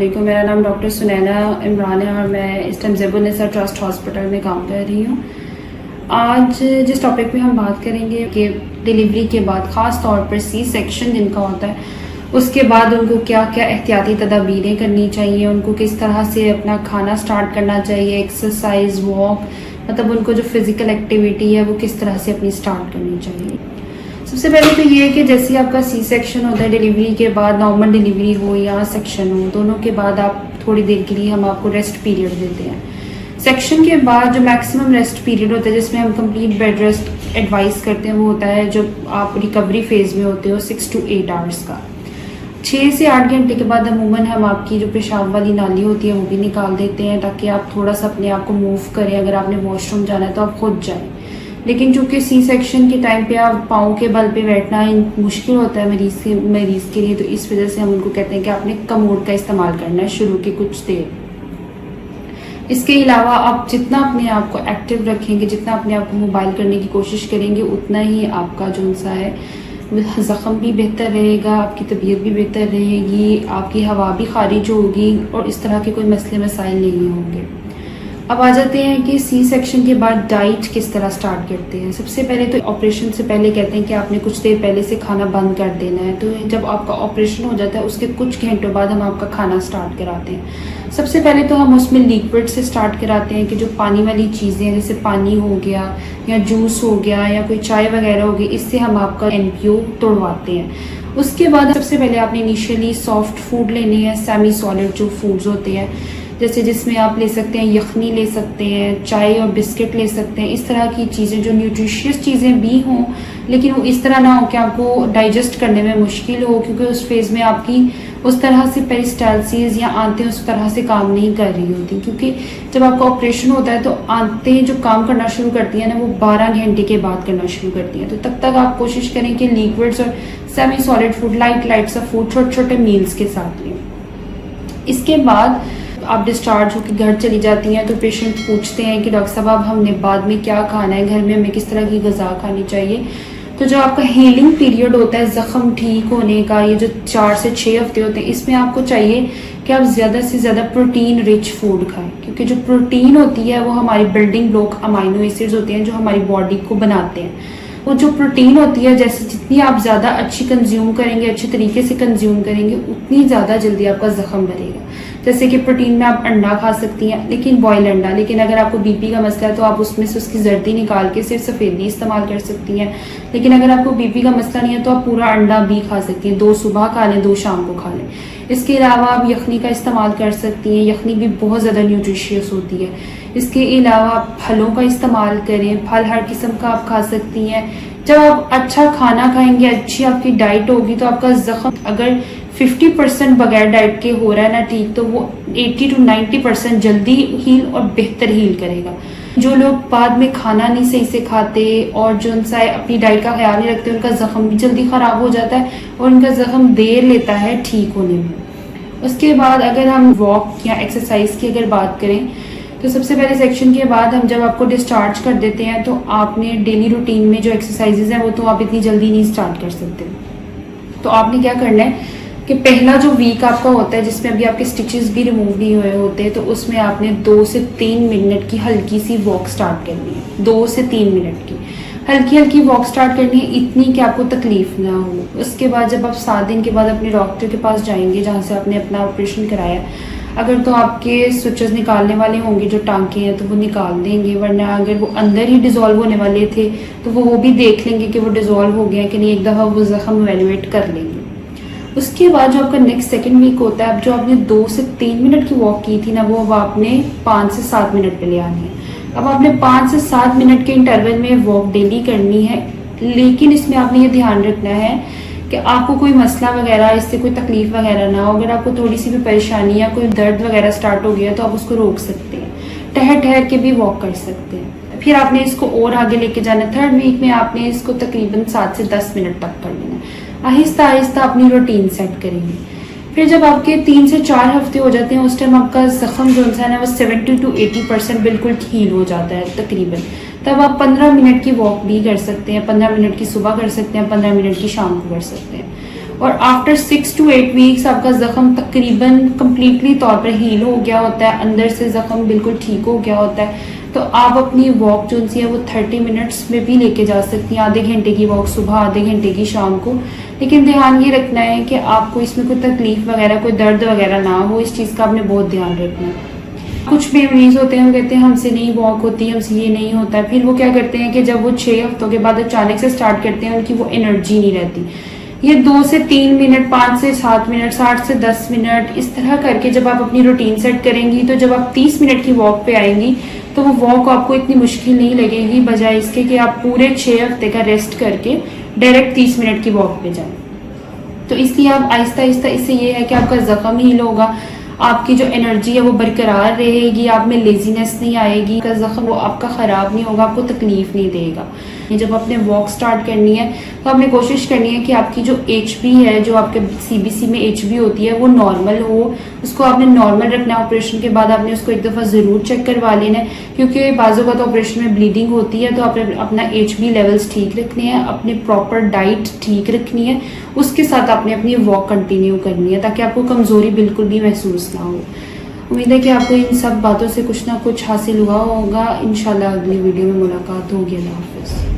अस्सलामुअलैकुम। मेरा नाम डॉक्टर सुनैना इमरान है और मैं इस टाइम ज़ेबुन्निसा ट्रस्ट हॉस्पिटल में काम कर रही हूँ। आज जिस टॉपिक पे हम बात करेंगे कि डिलीवरी के बाद ख़ास तौर पर सी सेक्शन जिनका होता है उसके बाद उनको क्या क्या एहतियाती तदाबीरें करनी चाहिए, उनको किस तरह से अपना खाना स्टार्ट करना चाहिए, एक्सरसाइज, वॉक, मतलब उनको जो फिज़िकल एक्टिविटी है वो किस तरह से अपनी स्टार्ट करनी चाहिए। सबसे पहले तो ये है कि जैसे आपका सी सेक्शन होता है, डिलीवरी के बाद नॉर्मल डिलीवरी हो या सेक्शन हो, दोनों के बाद आप थोड़ी देर के लिए हम आपको रेस्ट पीरियड देते हैं। सेक्शन के बाद जो मैक्सिमम रेस्ट पीरियड होता है जिसमें हम कंप्लीट बेड रेस्ट एडवाइस करते हैं वो होता है जब आप रिकवरी फेज़ में होते हो 6 to 8 आवर्स का। 6 से 8 घंटे के बाद अमूमन हम आपकी जो पेशाब वाली नाली होती है वो भी निकाल देते हैं ताकि आप थोड़ा सा अपने आप को मूव करें। अगर आपने वॉशरूम जाना है तो आप खुद जाएं। लेकिन चूंकि सी सेक्शन के टाइम पे आप पाँव के बल पे बैठना मुश्किल होता है मरीज़ के लिए, तो इस वजह से हम उनको कहते हैं कि आपने कमोड का इस्तेमाल करना है शुरू के कुछ देर। इसके अलावा आप जितना अपने आप को एक्टिव रखेंगे, जितना अपने आप को मोबाइल करने की कोशिश करेंगे, उतना ही आपका जो सा है ज़ख़म भी बेहतर रहेगा, आपकी तबीयत भी बेहतर रहेगी, आपकी हवा भी खारिज होगी और इस तरह के कोई मसले मसाइल नहीं होंगे। अब आ जाते हैं कि सी सेक्शन के बाद डाइट किस तरह स्टार्ट करते हैं। सबसे पहले तो ऑपरेशन से पहले कहते हैं कि आपने कुछ देर पहले से खाना बंद कर देना है। तो जब आपका ऑपरेशन हो जाता है उसके कुछ घंटों बाद हम आपका खाना स्टार्ट कराते हैं। सबसे पहले तो हम उसमें लिक्विड से स्टार्ट कराते हैं कि जो पानी वाली चीज़ें हैं जैसे पानी हो गया या जूस हो गया या कोई चाय वगैरह हो गई, इससे हम आपका NPO तोड़वाते हैं। उसके बाद सबसे पहले आपने इनिशियली सॉफ्ट फूड लेने हैं, सेमी सॉलिड जो फूड्स होते हैं जैसे जिसमें आप ले सकते हैं यखनी ले सकते हैं, चाय और बिस्किट ले सकते हैं। इस तरह की चीज़ें जो न्यूट्रिशियस चीज़ें भी हों लेकिन वो इस तरह ना हो कि आपको डाइजेस्ट करने में मुश्किल हो, क्योंकि उस फेज़ में आपकी उस तरह से पेरिस्टालसिस या आंतें उस तरह से काम नहीं कर रही होती। क्योंकि जब आपका ऑपरेशन होता है तो आंतें जो काम करना शुरू करती हैं ना वो 12 घंटे के बाद करना शुरू करती हैं। तो तब तक आप कोशिश करें कि लिक्विड्स और सेमी सॉलिड फूड, लाइट सा फूड छोटे छोटे मील्स के साथ लें। इसके बाद आप डिस्चार्ज होकर घर चली जाती हैं तो पेशेंट पूछते हैं कि डॉक्टर साहब अब हमने बाद में क्या खाना है, घर में हमें किस तरह की ग़िज़ा खानी चाहिए। तो जो आपका हीलिंग पीरियड होता है ज़ख़म ठीक होने का, ये जो 4 से 6 हफ्ते होते हैं, इसमें आपको चाहिए कि आप ज़्यादा से ज़्यादा प्रोटीन रिच फूड खाएं, क्योंकि जो प्रोटीन होती है वो हमारी बिल्डिंग ब्लॉक अमाइनो एसिड्स होते हैं जो हमारी बॉडी को बनाते हैं। वो जो प्रोटीन होती है जैसे जितनी आप ज़्यादा अच्छी कंज्यूम करेंगे, अच्छे तरीके से कंज्यूम करेंगे, उतनी ज़्यादा जल्दी आपका ज़ख़म भरेगा। जैसे कि प्रोटीन में आप अंडा खा सकती हैं, लेकिन बॉयल अंडा। लेकिन अगर आपको BP का मसला है तो आप उसमें से उसकी जर्दी निकाल के सिर्फ सफ़ेदी इस्तेमाल कर सकती हैं। लेकिन अगर आपको BP का मसला नहीं है तो आप पूरा अंडा भी खा सकती हैं। 2 सुबह खा लें, 2 शाम को खा लें। इसके अलावा आप यखनी का इस्तेमाल कर सकती हैं। यखनी भी बहुत ज़्यादा न्यूट्रिशियस होती है। इसके अलावा आप फलों का इस्तेमाल करें, फल हर किस्म का आप खा सकती हैं। जब आप अच्छा खाना खाएंगे, अच्छी आपकी डाइट होगी तो आपका ज़ख़म अगर 50% बगैर डाइट के हो रहा है ना ठीक, तो वो 80 to 90% जल्दी हील और बेहतर हील करेगा। जो लोग बाद में खाना नहीं सही से खाते और जो उनसा अपनी डाइट का ख्याल नहीं रखते, उनका ज़ख़म भी जल्दी ख़राब हो जाता है और उनका ज़ख़म देर लेता है ठीक होने में। उसके बाद अगर हम वॉक या एक्सरसाइज की अगर बात करें तो सबसे पहले सेक्शन के बाद हम जब आपको डिस्चार्ज कर देते हैं तो आपने डेली रूटीन में जो एक्सरसाइजेज हैं वो तो आप इतनी जल्दी नहीं स्टार्ट कर सकते। तो आपने क्या करना है कि पहला जो वीक आपका होता है जिसमें अभी आपके स्टिचेस भी रिमूव नहीं हुए होते, तो उसमें आपने 2 से 3 मिनट की हल्की सी वॉक स्टार्ट करनी है। 2 से 3 मिनट की हल्की वॉक स्टार्ट करनी है, इतनी कि आपको तकलीफ ना हो। उसके बाद जब आप 7 दिन के बाद अपने डॉक्टर के पास जाएंगे जहाँ से आपने अपना ऑपरेशन कराया, अगर तो आपके स्विचेस निकालने वाले होंगे जो टांके हैं तो वो निकाल देंगे, वरना अगर वो अंदर ही डिज़ोल्व होने वाले थे तो वो भी देख लेंगे कि वो डिज़ोल्व हो गया कि नहीं, एक दफ़ा वो ज़ख़म इवैल्यूएट कर लेंगे। उसके बाद जो आपका नेक्स्ट सेकंड वीक होता है, अब जो आपने 2 से 3 मिनट की वॉक की थी ना वो अब आपने 5 से 7 मिनट पे ले आनी है। अब आपने 5 से 7 मिनट के इंटरवल में वॉक डेली करनी है, लेकिन इसमें आपने ये ध्यान रखना है कि आपको कोई मसला वगैरह, इससे कोई तकलीफ वगैरह ना हो। अगर आपको थोड़ी सी भी परेशानी या कोई दर्द वगैरह स्टार्ट हो गया तो आप उसको रोक सकते हैं, ठहर के भी वॉक कर सकते हैं। फिर आपने इसको और आगे लेके जाना। 3rd वीक में आपने इसको तकरीबन 7 से 10 मिनट तक कर लेना। आहिस्ता आहिस्ता अपनी रूटीन सेट करेंगे। फिर जब आपके 3 से 4 हफ्ते हो जाते हैं उस टाइम आपका ज़ख़म जो है ना वो 70 to 80% बिल्कुल हील हो जाता है तकरीबन। तब आप 15 मिनट की वॉक भी कर सकते हैं, 15 मिनट की सुबह कर सकते हैं, 15 मिनट की शाम को कर सकते हैं। और आफ्टर 6 to 8 वीक्स आपका ज़ख़म तकरीबन कम्प्लीटली तौर पर हील हो गया होता है, अंदर से ज़ख़म बिल्कुल ठीक हो गया होता है। तो आप अपनी वॉक जो सी है वो 30 मिनट्स में भी लेके जा सकती हैं, आधे घंटे की वॉक सुबह, आधे घंटे की शाम को। लेकिन ध्यान ये रखना है कि आपको इसमें कोई तकलीफ वगैरह, कोई दर्द वगैरह ना हो, इस चीज़ का आपने बहुत ध्यान रखना है। कुछ भी मरीज होते हैं वो कहते हैं हमसे नहीं वॉक होती, हमसे ये नहीं होता है, फिर वो क्या करते हैं कि जब वो 6 हफ्तों के बाद अचानक से स्टार्ट करते हैं उनकी वो एनर्जी नहीं रहती। ये 2 से 3 मिनट, 5 से 7 मिनट, 60 से 10 मिनट, इस तरह करके जब आप अपनी रूटीन सेट करेंगी तो जब आप 30 मिनट की वॉक पे आएंगी तो वो वॉक आपको इतनी मुश्किल नहीं लगेगी, बजाय इसके कि आप पूरे 6 हफ्ते का रेस्ट करके डायरेक्ट 30 मिनट की वॉक पे जाएं। तो इसलिए आप आहिस्ता आहिस्ता, इससे ये है कि आपका जख्म हील होगा, आपकी जो एनर्जी है वो बरकरार रहेगी, आप में लेजीनेस नहीं आएगी, का जख्म वो आपका ख़राब नहीं होगा, आपको तकलीफ नहीं देगा। जब आपने वॉक स्टार्ट करनी है तो आपने कोशिश करनी है कि आपकी जो HB है, जो आपके CBC में HB होती है, वो नॉर्मल हो। उसको आपने नॉर्मल रखना है। ऑपरेशन के बाद आपने उसको एक दफ़ा ज़रूर चेक करवा लेना है, क्योंकि बाज़ों का तो ऑपरेशन में ब्लीडिंग होती है, तो आपने अपना HB लेवल्स ठीक रखने हैं, अपनी प्रॉपर डाइट ठीक रखनी है, उसके साथ आपने अपनी वॉक कंटिन्यू करनी है ताकि आपको कमज़ोरी बिल्कुल भी महसूस ना हो। उम्मीद है कि आपको इन सब बातों से कुछ ना कुछ हासिल हुआ होगा। इंशाल्लाह अगली वीडियो में मुलाकात होगी। अल्लाह हाफ़िज़।